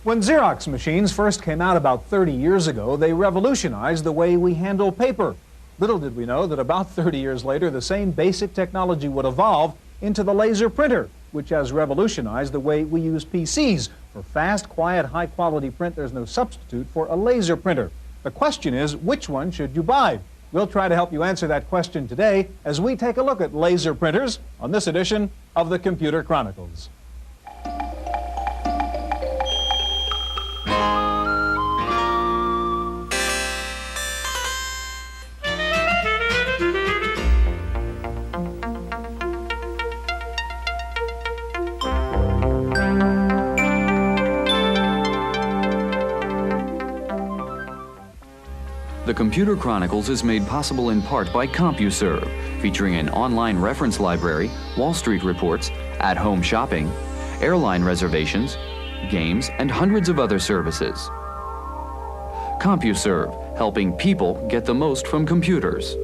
When Xerox machines first came out about 30 years ago, they revolutionized the way we handle paper. Little did we know that about 30 years later, the same basic technology would evolve into the laser printer, which has revolutionized the way we use PCs. For fast, quiet, high-quality print, there's no substitute for a laser printer. The question is, which one should you buy? We'll try to help you answer that question today as we take a look at laser printers on this edition of the Computer Chronicles. The Computer Chronicles is made possible in part by CompuServe, featuring an online reference library, Wall Street reports, at-home shopping, airline reservations, games, and hundreds of other services. CompuServe, helping people get the most from computers.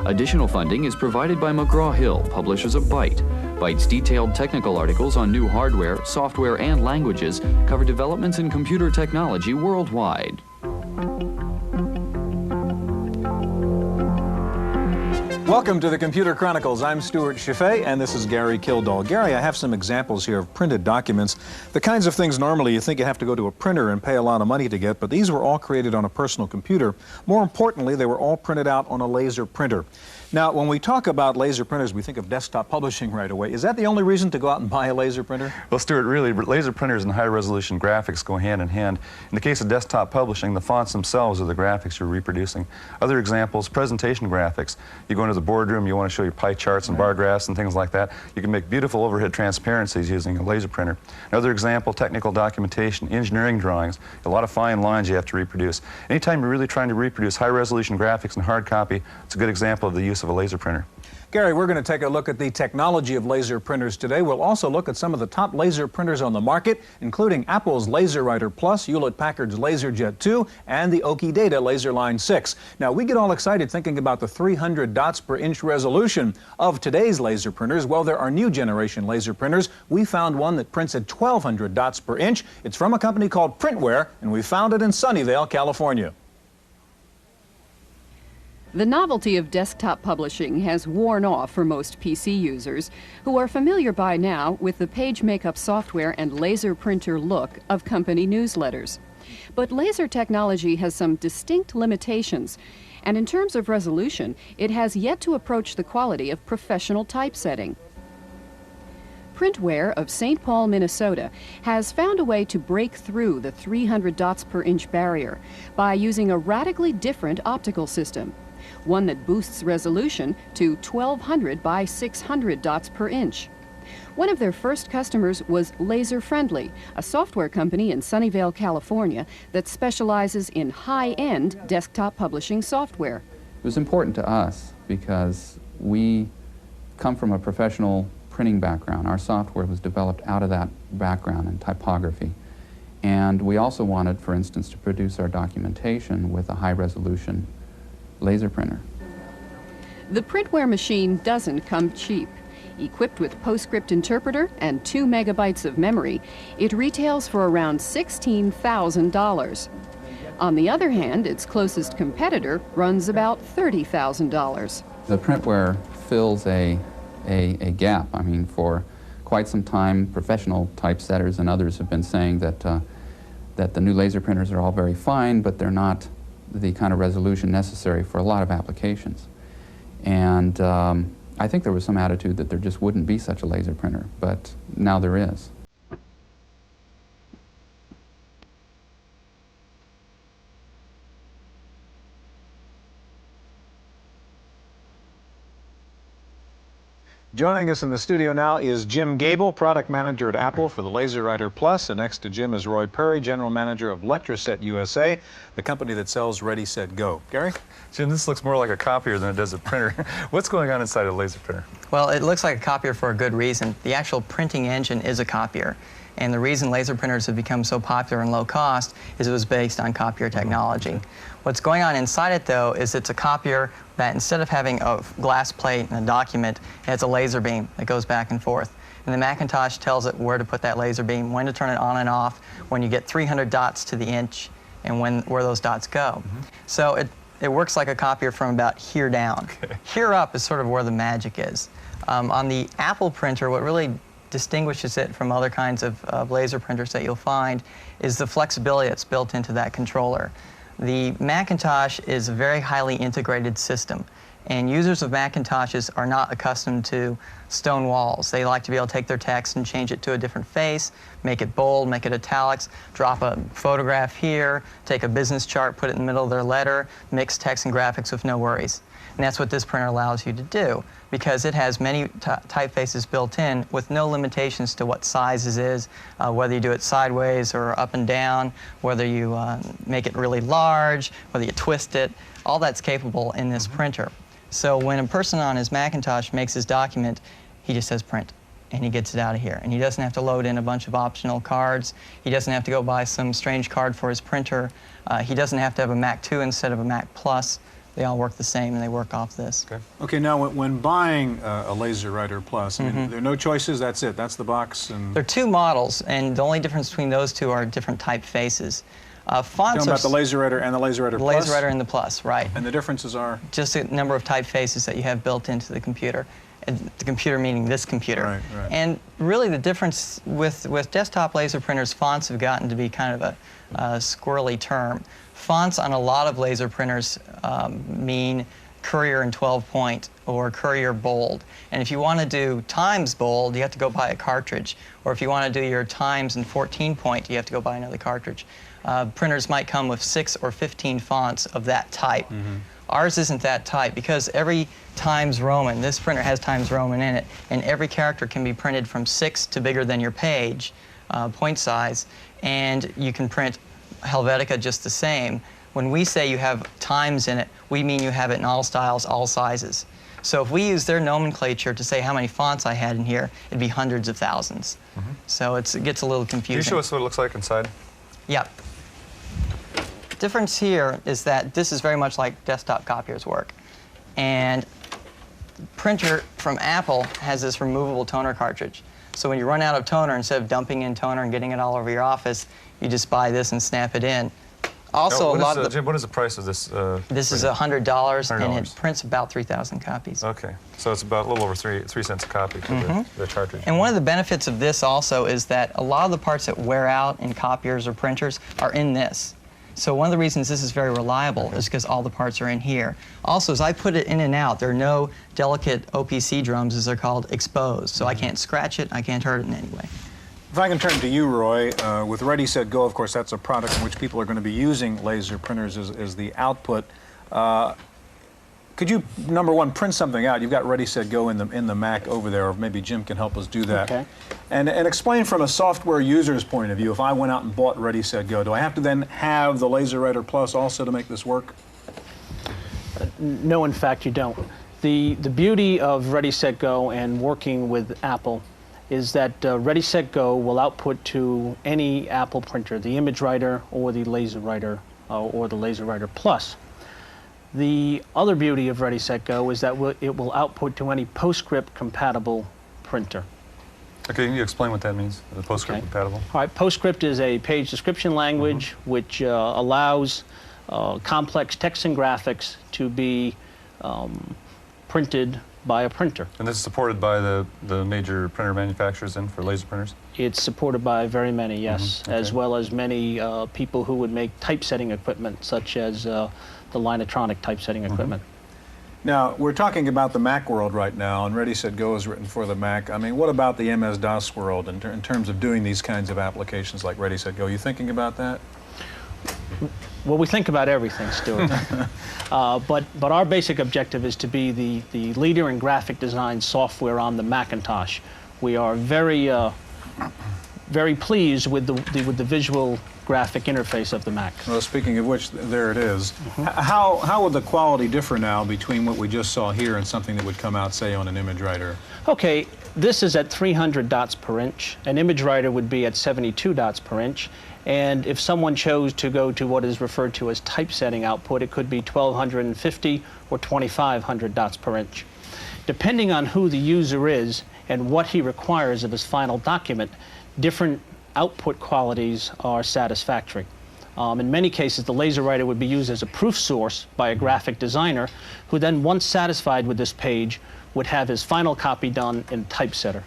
Additional funding is provided by McGraw-Hill, publishers of Byte. Byte's detailed technical articles on new hardware, software, and languages cover developments in computer technology worldwide. Welcome to the Computer Chronicles. I'm Stewart Cheifet, and this is Gary Kildall. Gary, I have some examples here of printed documents, the kinds of things normally you think you have to go to a printer and pay a lot of money to get, but these were all created on a personal computer. More importantly, they were all printed out on a laser printer. Now, when we talk about laser printers, we think of desktop publishing right away. Is that the only reason to go out and buy a laser printer? Well, Stewart, really, laser printers and high-resolution graphics go hand in hand. In the case of desktop publishing, the fonts themselves are the graphics you're reproducing. Other examples, presentation graphics. You go into the boardroom, you want to show your pie charts and bar graphs and things like that. You can make beautiful overhead transparencies using a laser printer. Another example, technical documentation, engineering drawings. A lot of fine lines you have to reproduce. Anytime you're really trying to reproduce high-resolution graphics in hard copy, it's a good example of the use of a laser printer. Gary, we're going to take a look at the technology of laser printers today. We'll also look at some of the top laser printers on the market, including Apple's LaserWriter Plus, Hewlett-Packard's LaserJet II, and the OkiData LaserLine 6. Now, we get all excited thinking about the 300 dots per inch resolution of today's laser printers. Well, there are new generation laser printers. We found one that prints at 1,200 dots per inch. It's from a company called Printware, and we found it in Sunnyvale, California. The novelty of desktop publishing has worn off for most PC users, who are familiar by now with the page makeup software and laser printer look of company newsletters. But laser technology has some distinct limitations, and in terms of resolution, it has yet to approach the quality of professional typesetting. Printware of St. Paul, Minnesota, has found a way to break through the 300 dots per inch barrier by using a radically different optical system, one that boosts resolution to 1,200 by 600 dots per inch. One of their first customers was Laser Friendly, a software company in Sunnyvale, California, that specializes in high-end desktop publishing software. It was important to us because we come from a professional printing background. Our software was developed out of that background in typography. And we also wanted, for instance, to produce our documentation with a high-resolution laser printer. The Printware machine doesn't come cheap. Equipped with PostScript interpreter and 2 megabytes of memory, it retails for around $16,000. On the other hand, its closest competitor runs about $30,000. The Printware fills a gap. I mean, for quite some time, professional typesetters and others have been saying that the new laser printers are all very fine, but they're not the kind of resolution necessary for a lot of applications. And I think there was some attitude that there just wouldn't be such a laser printer, but now there is. Joining us in the studio now is Jim Gable, product manager at Apple for the LaserWriter Plus, and next to Jim is Roy Perry, general manager of LaserJet USA, the company that sells Ready, Set, Go. Gary? Jim, this looks more like a copier than it does a printer. What's going on inside a laser printer? Well, it looks like a copier for a good reason. The actual printing engine is a copier. And the reason laser printers have become so popular and low cost is it was based on copier technology. What's going on inside it, though, is it's a copier that instead of having a glass plate and a document, it has a laser beam that goes back and forth. And the Macintosh tells it where to put that laser beam, when to turn it on and off, when you get 300 dots to the inch, and where those dots go. So it works like a copier from about here down. Okay. Here up is sort of where the magic is. On the Apple printer, what really distinguishes it from other kinds of laser printers that you'll find is the flexibility that's built into that controller. The Macintosh is a very highly integrated system, and users of Macintoshes are not accustomed to stone walls. They like to be able to take their text and change it to a different face, make it bold, make it italics, drop a photograph here, take a business chart, put it in the middle of their letter, mix text and graphics with no worries. And that's what this printer allows you to do, because it has many typefaces built in with no limitations to what sizes is, whether you do it sideways or up and down, whether you make it really large, whether you twist it. All that's capable in this printer. So when a person on his Macintosh makes his document, he just says print, and he gets it out of here. And he doesn't have to load in a bunch of optional cards. He doesn't have to go buy some strange card for his printer. He doesn't have to have a Mac 2 instead of a Mac Plus. They all work the same, and they work off this. Okay. Okay, now when buying a LaserWriter Plus, I mean, there are no choices, that's it, that's the box. And There are two models, and the only difference between those two are different typefaces. Fonts talking about the LaserWriter and the LaserWriter Plus? LaserWriter and the Plus, right. And the differences are? Just a number of typefaces that you have built into the computer. And the computer meaning this computer. Right, right. And really the difference with desktop laser printers, fonts have gotten to be kind of a squirrely term. Fonts on a lot of laser printers mean Courier and 12 point or Courier bold. And if you want to do Times bold, you have to go buy a cartridge. Or if you want to do your Times and 14 point, you have to go buy another cartridge. Printers might come with 6 or 15 fonts of that type. Ours isn't that type because every Times Roman, this printer has Times Roman in it, and every character can be printed from 6 to bigger than your page, point size, and you can print Helvetica just the same. When we say you have Times in it, we mean you have it in all styles, all sizes. So if we use their nomenclature to say how many fonts I had in here, it'd be hundreds of thousands. So it gets a little confusing. Can you show us what it looks like inside? Yeah. The difference here is that this is very much like desktop copiers work. And the printer from Apple has this removable toner cartridge. So when you run out of toner, instead of dumping in toner and getting it all over your office, you just buy this and snap it in. Also, Jim, what is the price of this? This is $100, and $100. it prints about 3,000 copies. Okay, so it's about a little over 3 cents a copy for the cartridge. And one of the benefits of this also is that a lot of the parts that wear out in copiers or printers are in this. So one of the reasons this is very reliable is because all the parts are in here. Also, as I put it in and out, there are no delicate OPC drums, as they're called, exposed. So I can't scratch it, I can't hurt it in any way. If I can turn to you, Roy, with Ready, Set, Go, of course, that's a product in which people are going to be using laser printers as the output. Could you, number one, print something out? You've got Ready, Set, Go in the Mac over there, or maybe Jim can help us do that. Okay. And explain from a software user's point of view, if I went out and bought Ready, Set, Go, do I have to then have the LaserWriter Plus also to make this work? No, in fact, you don't. The beauty of Ready, Set, Go and working with Apple is that Ready, Set, Go will output to any Apple printer, the ImageWriter or the LaserWriter or the LaserWriter Plus. The other beauty of Ready, Set, Go is that it will output to any PostScript compatible printer. Okay, can you explain what that means, the PostScript compatible? All right, PostScript is a page description language which allows complex text and graphics to be printed by a printer. And this is supported by the major printer manufacturers then for laser printers? It's supported by very many, yes, Okay. as well as many people who would make typesetting equipment, such as the Linetronic typesetting equipment. Now, we're talking about the Mac world right now, and Ready, Set, Go is written for the Mac. I mean, what about the MS-DOS world in terms of doing these kinds of applications like Ready, Set, Go? Are you thinking about that? Well, we think about everything, Stewart. But our basic objective is to be the leader in graphic design software on the Macintosh. We are very pleased with the visual graphic interface of the Mac. Well, speaking of which, there it is. How would the quality differ now between what we just saw here and something that would come out, say, on an ImageWriter? Okay, this is at 300 dots per inch. An ImageWriter would be at 72 dots per inch. And if someone chose to go to what is referred to as typesetting output, it could be 1,250 or 2,500 dots per inch. Depending on who the user is and what he requires of his final document, different output qualities are satisfactory. In many cases, the LaserWriter would be used as a proof source by a graphic designer who then, once satisfied with this page, would have his final copy done in typesetter.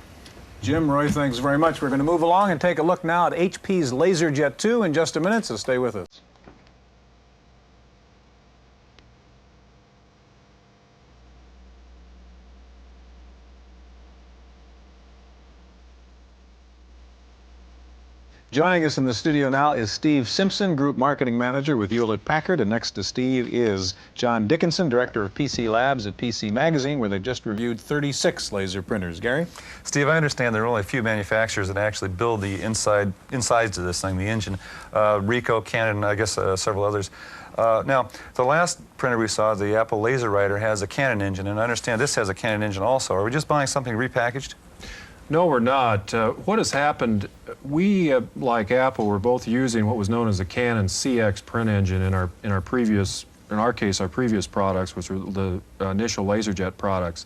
Jim, Roy, thanks very much. We're going to move along and take a look now at HP's LaserJet II in just a minute, so stay with us. Joining us in the studio now is Steve Simpson, Group Marketing Manager with Hewlett-Packard, and next to Steve is John Dickinson, Director of PC Labs at PC Magazine, where they've just reviewed 36 laser printers. Gary? Steve, I understand there are only a few manufacturers that actually build the insides of this thing, the engine. Ricoh, Canon, I guess several others. Now, the last printer we saw, the Apple LaserWriter, has a Canon engine, and I understand this has a Canon engine also. Are we just buying something repackaged? No, we're not. What has happened, we, like Apple, were both using what was known as the Canon CX print engine in our previous products, which were the initial LaserJet products.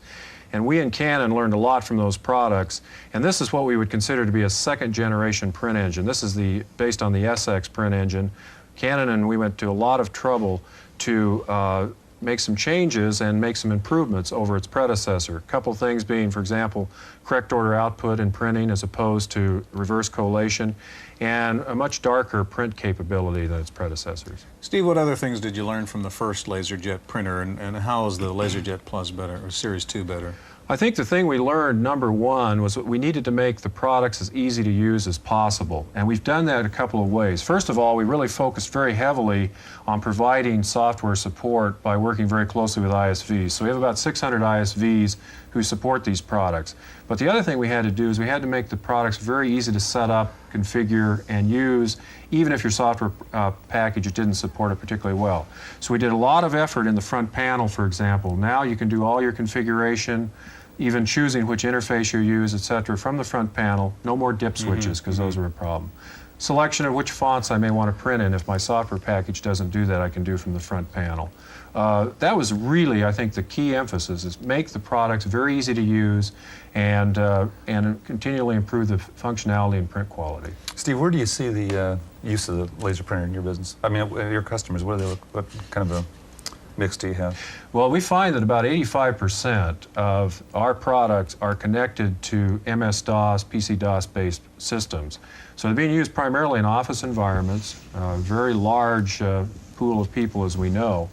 And we in Canon learned a lot from those products, and this is what we would consider to be a second-generation print engine. This is based on the SX print engine. Canon and we went to a lot of trouble to make some changes and make some improvements over its predecessor. A couple things being, for example, correct order output in printing as opposed to reverse collation, and a much darker print capability than its predecessors. Steve, what other things did you learn from the first LaserJet printer, and how is the LaserJet Plus better, or Series 2 better? I think the thing we learned, number one, was that we needed to make the products as easy to use as possible. And we've done that a couple of ways. First of all, we really focused very heavily on providing software support by working very closely with ISVs. So we have about 600 ISVs who support these products. But the other thing we had to do is we had to make the products very easy to set up, configure, and use, even if your software package didn't support it particularly well. So we did a lot of effort in the front panel, for example. Now you can do all your configuration, even choosing which interface you use, etc., from the front panel. No more dip switches, because those are a problem. Selection of which fonts I may want to print in. If my software package doesn't do that, I can do from the front panel. That was really, I think, the key emphasis, is make the products very easy to use and continually improve the functionality and print quality. Steve, where do you see the use of the laser printer in your business? I mean, your customers, what kind of a mix do you have? Well, we find that about 85% of our products are connected to MS-DOS, PC-DOS-based systems. So they're being used primarily in office environments, a very large pool of people, as we know.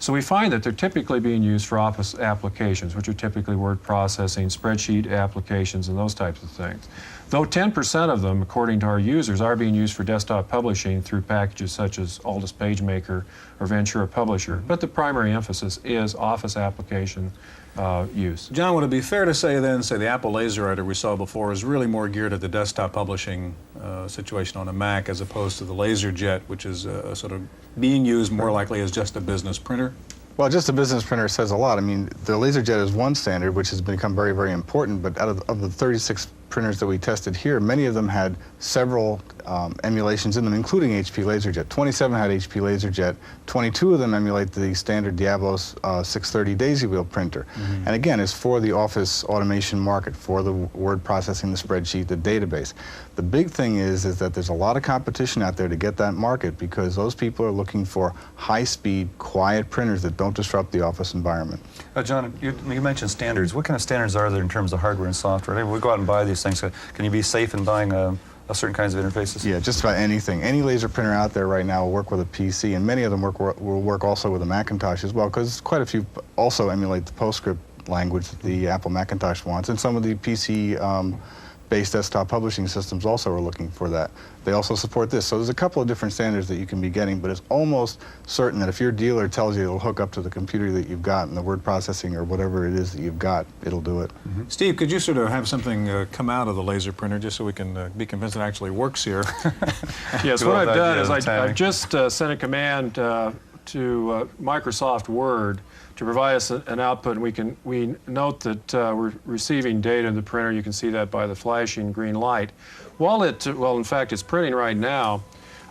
So we find that they're typically being used for office applications, which are typically word processing, spreadsheet applications, and those types of things. Though 10% of them, according to our users, are being used for desktop publishing through packages such as Aldus PageMaker or Ventura Publisher. But the primary emphasis is office application use. John, would it be fair to say then, the Apple LaserWriter we saw before is really more geared at the desktop publishing situation on a Mac, as opposed to the LaserJet, which is sort of being used more likely as just a business printer? Well, just a business printer says a lot. I mean, the LaserJet is one standard, which has become very, very important, but out of the 36 printers that we tested here, many of them had several emulations in them, including HP LaserJet. 27 had HP LaserJet. 22 of them emulate the standard Diablos 630 daisy wheel printer. And again, it's for the office automation market, for the word processing, the spreadsheet, the database. The big thing is that there's a lot of competition out there to get that market, because those people are looking for high-speed, quiet printers that don't disrupt the office environment. John, you mentioned standards. What kind of standards are there in terms of hardware and software? We go out and buy these things. Can you be safe in buying certain kinds of interfaces? Yeah, just about anything. Any laser printer out there right now will work with a PC, and many of them will work also with a Macintosh as well, because quite a few also emulate the PostScript language that the Apple Macintosh wants, and some of the PC-based desktop publishing systems also are looking for that. They also support this. So there's a couple of different standards that you can be getting, but it's almost certain that if your dealer tells you it'll hook up to the computer that you've got and the word processing or whatever it is that you've got, it'll do it. Steve, could you sort of have something come out of the laser printer just so we can be convinced it actually works here? Yes, what I've done is I've just sent a command to Microsoft Word to provide us an output, and we note that we're receiving data in the printer. You can see that by the flashing green light. Well, in fact, it's printing right now,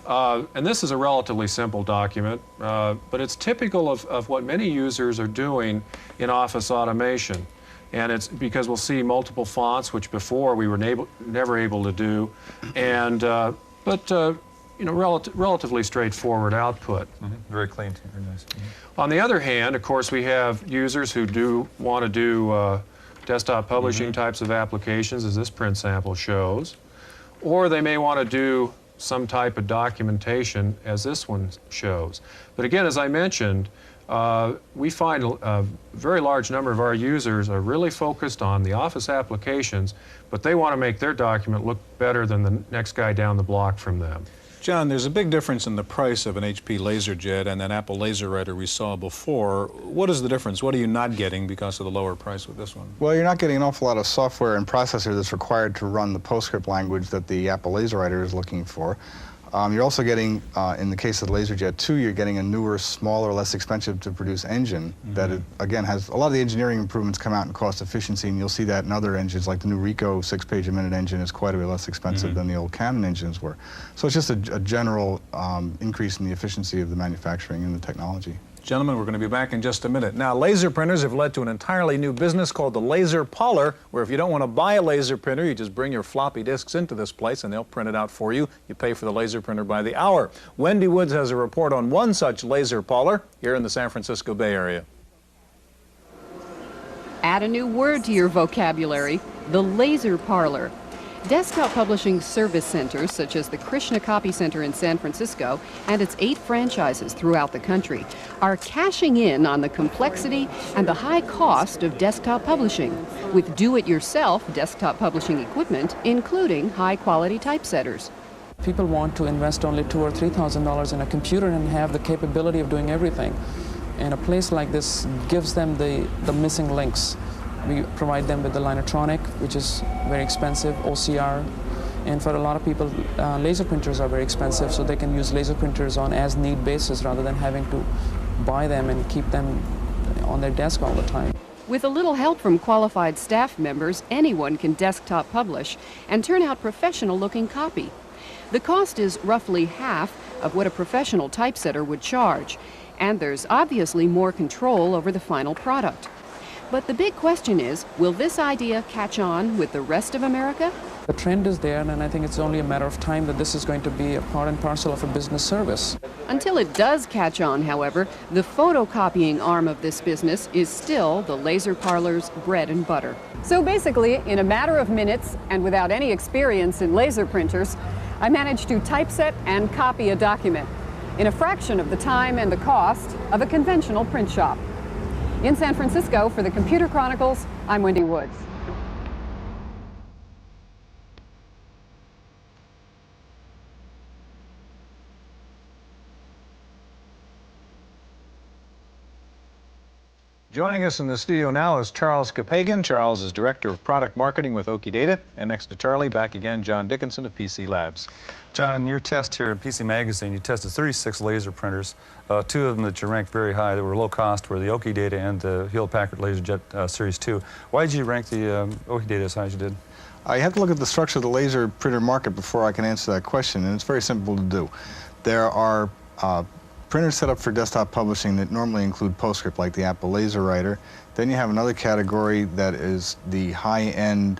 and this is a relatively simple document, but it's typical of what many users are doing in office automation. And it's because we'll see multiple fonts, which before we were never able to do, and you know, relatively straightforward output. Very clean, very nice. On the other hand, of course, we have users who do want to do desktop publishing types of applications, as this print sample shows, or they may want to do some type of documentation, as this one shows. But again, as I mentioned, we find a very large number of our users are really focused on the Office applications, but they want to make their document look better than the next guy down the block from them. John, there's a big difference in the price of an HP LaserJet and an Apple LaserWriter we saw before. What is the difference? What are you not getting because of the lower price with this one? Well, you're not getting an awful lot of software and processor that's required to run the PostScript language that the Apple LaserWriter is looking for. You're also getting, in the case of the LaserJet II, you're getting a newer, smaller, less expensive to produce engine that, again, has a lot of the engineering improvements come out in cost efficiency, and you'll see that in other engines, like the new Ricoh 6-page-a-minute engine is quite a bit less expensive than the old Canon engines were. So it's just a general increase in the efficiency of the manufacturing and the technology. Gentlemen, we're going to be back in just a minute. Now, laser printers have led to an entirely new business called the laser parlor, where if you don't want to buy a laser printer, you just bring your floppy disks into this place and they'll print it out for you. You pay for the laser printer by the hour. Wendy Woods has a report on one such laser parlor here in the San Francisco Bay Area. Add a new word to your vocabulary, the laser parlor. Desktop publishing service centers, such as the Krishna Copy Center in San Francisco and its 8 franchises throughout the country, are cashing in on the complexity and the high cost of desktop publishing, with do-it-yourself desktop publishing equipment, including high-quality typesetters. People want to invest only $2,000 or $3,000 in a computer and have the capability of doing everything. And a place like this gives them the missing links. We provide them with the Linetronic, which is very expensive, OCR, and for a lot of people, laser printers are very expensive, so they can use laser printers on as-need basis rather than having to buy them and keep them on their desk all the time. With a little help from qualified staff members, anyone can desktop publish and turn out professional-looking copy. The cost is roughly half of what a professional typesetter would charge, and there's obviously more control over the final product. But the big question is, will this idea catch on with the rest of America? The trend is there, and I think it's only a matter of time that this is going to be a part and parcel of a business service. Until it does catch on, however, the photocopying arm of this business is still the laser parlor's bread and butter. So basically, in a matter of minutes, and without any experience in laser printers, I managed to typeset and copy a document in a fraction of the time and the cost of a conventional print shop. In San Francisco, for the Computer Chronicles, I'm Wendy Woods. Joining us in the studio now is Charles Kapagan. Charles is Director of Product Marketing with OkiData. And next to Charlie, back again, John Dickinson of PC Labs. John, in your test here at PC Magazine, you tested 36 laser printers. 2 of them that you ranked very high that were low cost were the OkiData and the Hewlett-Packard LaserJet Series 2. Why did you rank the OkiData as high as you did? You have to look at the structure of the laser printer market before I can answer that question, and it's very simple to do. There are printers set up for desktop publishing that normally include PostScript, like the Apple LaserWriter. Then you have another category that is the high-end,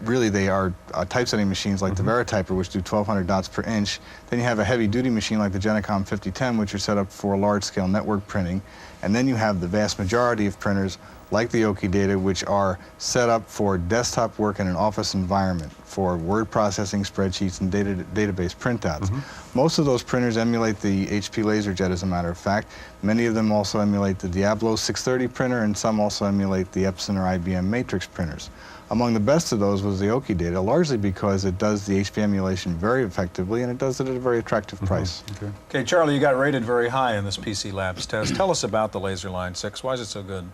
really they are typesetting machines like the Verityper, which do 1,200 dots per inch. Then you have a heavy-duty machine like the Genicom 5010, which are set up for large-scale network printing. And then you have the vast majority of printers like the OkiData, which are set up for desktop work in an office environment for word processing, spreadsheets, and database printouts. Most of those printers emulate the HP LaserJet, as a matter of fact. Many of them also emulate the Diablo 630 printer, and some also emulate the Epson or IBM Matrix printers. Among the best of those was the OkiData, largely because it does the HP emulation very effectively, and it does it at a very attractive price. Okay, Charlie, you got rated very high in this PC Labs test. Tell us about the LaserLine 6. Why is it so good?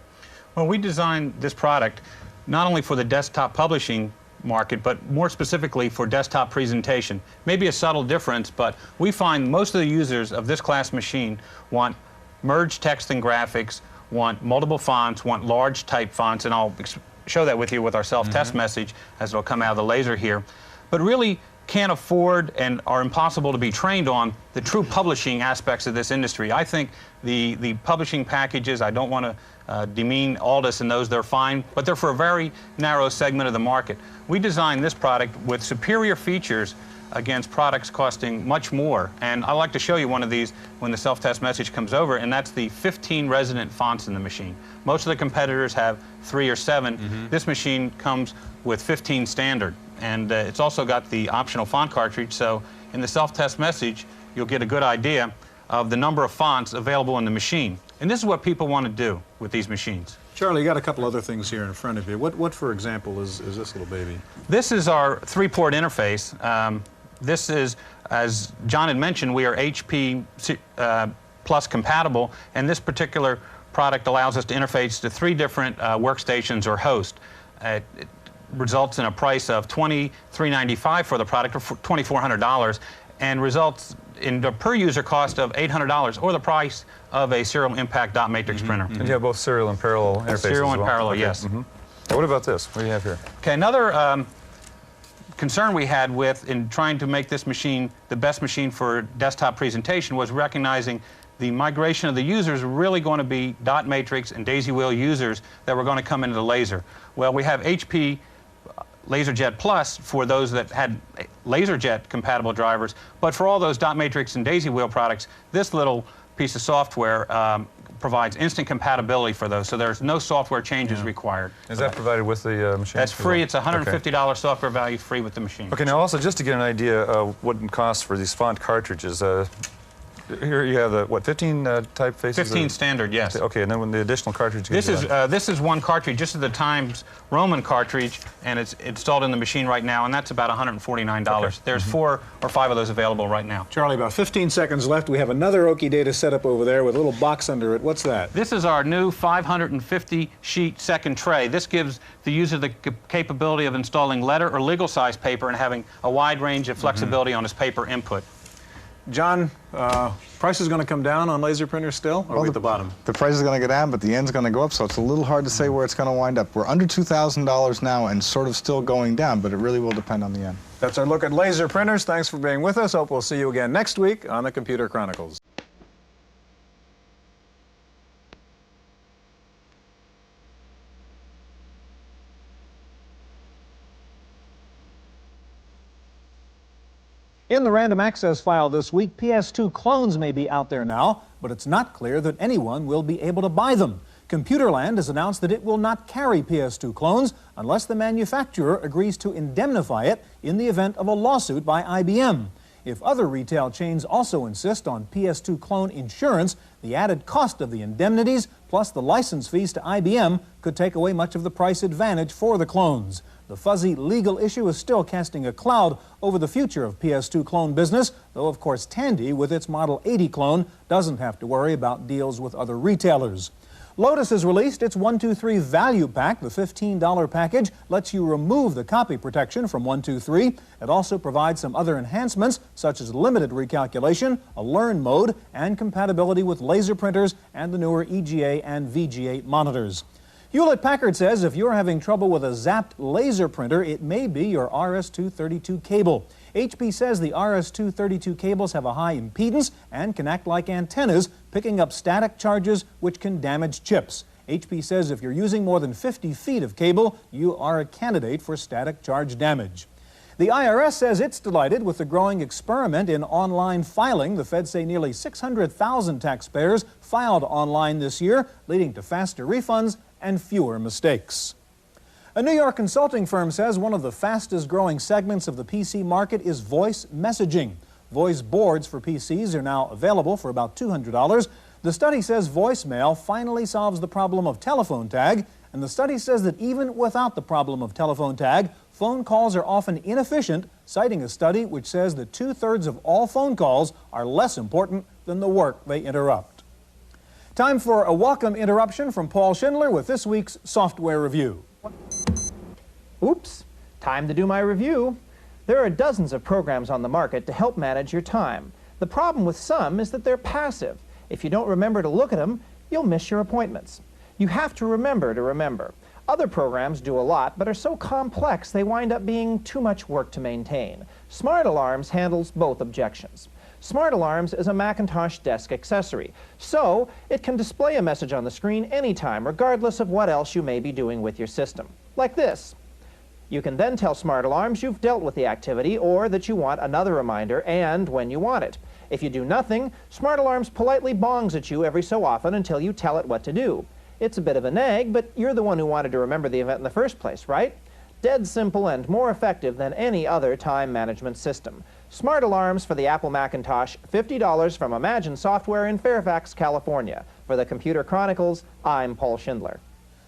Well, we designed this product not only for the desktop publishing market, but more specifically for desktop presentation. Maybe a subtle difference, but we find most of the users of this class machine want merged text and graphics, want multiple fonts, want large type fonts, and I'll show that with you with our self-test message as it'll come out of the laser here. But really, can't afford and are impossible to be trained on the true publishing aspects of this industry. I think the publishing packages, I don't want to demean Aldus and those, they're fine, but they're for a very narrow segment of the market. We designed this product with superior features against products costing much more. And I like to show you one of these when the self-test message comes over, and that's the 15 resident fonts in the machine. Most of the competitors have 3 or 7. This machine comes with 15 standard. And it's also got the optional font cartridge, so in the self-test message, you'll get a good idea of the number of fonts available in the machine. And this is what people want to do with these machines. Charlie, you got a couple other things here in front of you. What for example, is this little baby? This is our 3-port interface. This is, as John had mentioned, we are HP Plus compatible, and this particular product allows us to interface to 3 different workstations or hosts. It results in a price of $23.95 for the product, or $2,400, and results in the per user cost of $800, or the price of a serial impact dot matrix printer. And you have both serial and parallel interfaces Serial and as well? parallel, Okay. yes. What about this? What do you have here? Okay, another concern we had with in trying to make this machine the best machine for desktop presentation was recognizing the migration of the users were really going to be dot matrix and daisy wheel users that were going to come into the laser. Well, we have HP LaserJet Plus for those that had LaserJet compatible drivers, but for all those dot matrix and daisy wheel products, this little piece of software provides instant compatibility for those, so there's no software changes required. Is that provided with the machine? That's free. It's $150 software value, free with the machine. Okay, now also just to get an idea of what it costs for these font cartridges, here you have the, what, 15 typefaces? 15 standard, yes. Okay, and then when the additional cartridge This is one cartridge. This is the Times Roman cartridge, and it's installed in the machine right now, and that's about $149. Okay. There's 4 or 5 of those available right now. Charlie, about 15 seconds left. We have another OkiData setup over there with a little box under it. What's that? This is our new 550 sheet second tray. This gives the user the capability of installing letter or legal size paper and having a wide range of flexibility on his paper input. John, price is going to come down on laser printers still, or are we at the bottom? The price is going to go down, but the end's going to go up, so it's a little hard to say where it's going to wind up. We're under $2,000 now and sort of still going down, but it really will depend on the end. That's our look at laser printers. Thanks for being with us. Hope we'll see you again next week on the Computer Chronicles. In the random access file this week, PS2 clones may be out there now, but it's not clear that anyone will be able to buy them. Computerland has announced that it will not carry PS2 clones unless the manufacturer agrees to indemnify it in the event of a lawsuit by IBM. If other retail chains also insist on PS2 clone insurance, the added cost of the indemnities plus the license fees to IBM could take away much of the price advantage for the clones. The fuzzy legal issue is still casting a cloud over the future of PS2 clone business, though of course Tandy, with its Model 80 clone, doesn't have to worry about deals with other retailers. Lotus has released its 123 Value Pack. The $15 package lets you remove the copy protection from 123. It also provides some other enhancements, such as limited recalculation, a learn mode, and compatibility with laser printers and the newer EGA and VGA monitors. Hewlett-Packard says if you're having trouble with a zapped laser printer, it may be your RS-232 cable. HP says the RS-232 cables have a high impedance and can act like antennas, picking up static charges which can damage chips. HP says if you're using more than 50 feet of cable, you are a candidate for static charge damage. The IRS says it's delighted with the growing experiment in online filing. The feds say nearly 600,000 taxpayers filed online this year, leading to faster refunds and fewer mistakes. A New York consulting firm says one of the fastest growing segments of the PC market is voice messaging. Voice boards for PCs are now available for about $200. The study says voicemail finally solves the problem of telephone tag, and the study says that even without the problem of telephone tag, phone calls are often inefficient, citing a study which says that 2/3 of all phone calls are less important than the work they interrupt. Time for a welcome interruption from Paul Schindler with this week's software review. Oops, time to do my review. There are dozens of programs on the market to help manage your time. The problem with some is that they're passive. If you don't remember to look at them, you'll miss your appointments. You have to remember to remember. Other programs do a lot, but are so complex they wind up being too much work to maintain. Smart Alarms handles both objections. Smart Alarms is a Macintosh desk accessory, so it can display a message on the screen anytime, regardless of what else you may be doing with your system. Like this. You can then tell Smart Alarms you've dealt with the activity or that you want another reminder and when you want it. If you do nothing, Smart Alarms politely bongs at you every so often until you tell it what to do. It's a bit of a nag, but you're the one who wanted to remember the event in the first place, right? Dead simple and more effective than any other time management system. Smart Alarms for the Apple Macintosh, $50 from Imagine Software in Fairfax, California. For the Computer Chronicles, I'm Paul Schindler.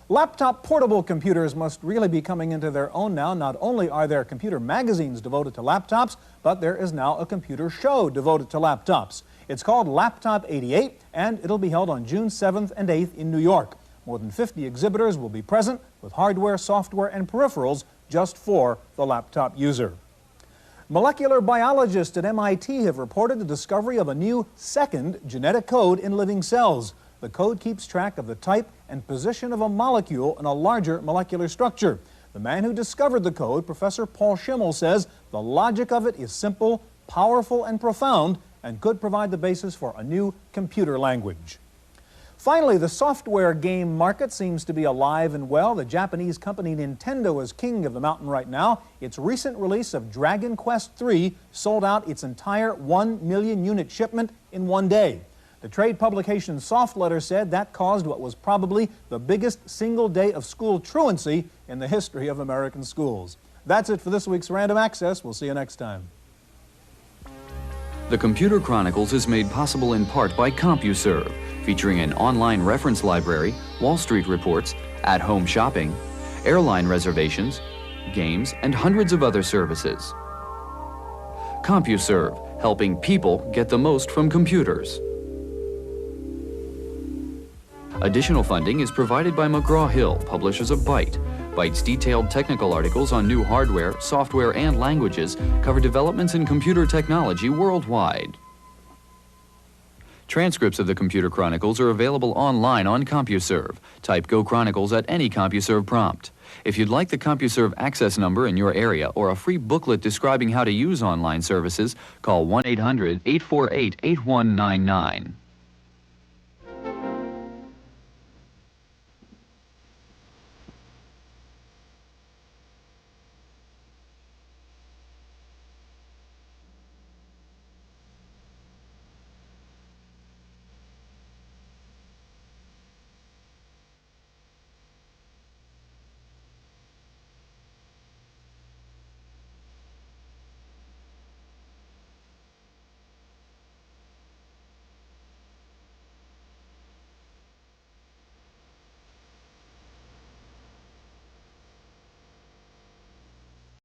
Laptop portable computers must really be coming into their own now. Not only are there computer magazines devoted to laptops, but there is now a computer show devoted to laptops. It's called Laptop 88, and it'll be held on June 7th and 8th in New York. More than 50 exhibitors will be present with hardware, software, and peripherals just for the laptop user. Molecular biologists at MIT have reported the discovery of a new second genetic code in living cells. The code keeps track of the type and position of a molecule in a larger molecular structure. The man who discovered the code, Professor Paul Schimmel, says the logic of it is simple, powerful, and profound, and could provide the basis for a new computer language. Finally, the software game market seems to be alive and well. The Japanese company Nintendo is king of the mountain right now. Its recent release of Dragon Quest III sold out its entire 1 million unit shipment in one day. The trade publication Soft Letter said that caused what was probably the biggest single day of school truancy in the history of American schools. That's it for this week's Random Access. We'll see you next time. The Computer Chronicles is made possible in part by CompuServe, featuring an online reference library, Wall Street reports, at-home shopping, airline reservations, games, and hundreds of other services. CompuServe, helping people get the most from computers. Additional funding is provided by McGraw-Hill, publishers of Byte. Byte's detailed technical articles on new hardware, software, and languages cover developments in computer technology worldwide. Transcripts of the Computer Chronicles are available online on CompuServe. Type Go Chronicles at any CompuServe prompt. If you'd like the CompuServe access number in your area or a free booklet describing how to use online services, call 1-800-848-8199.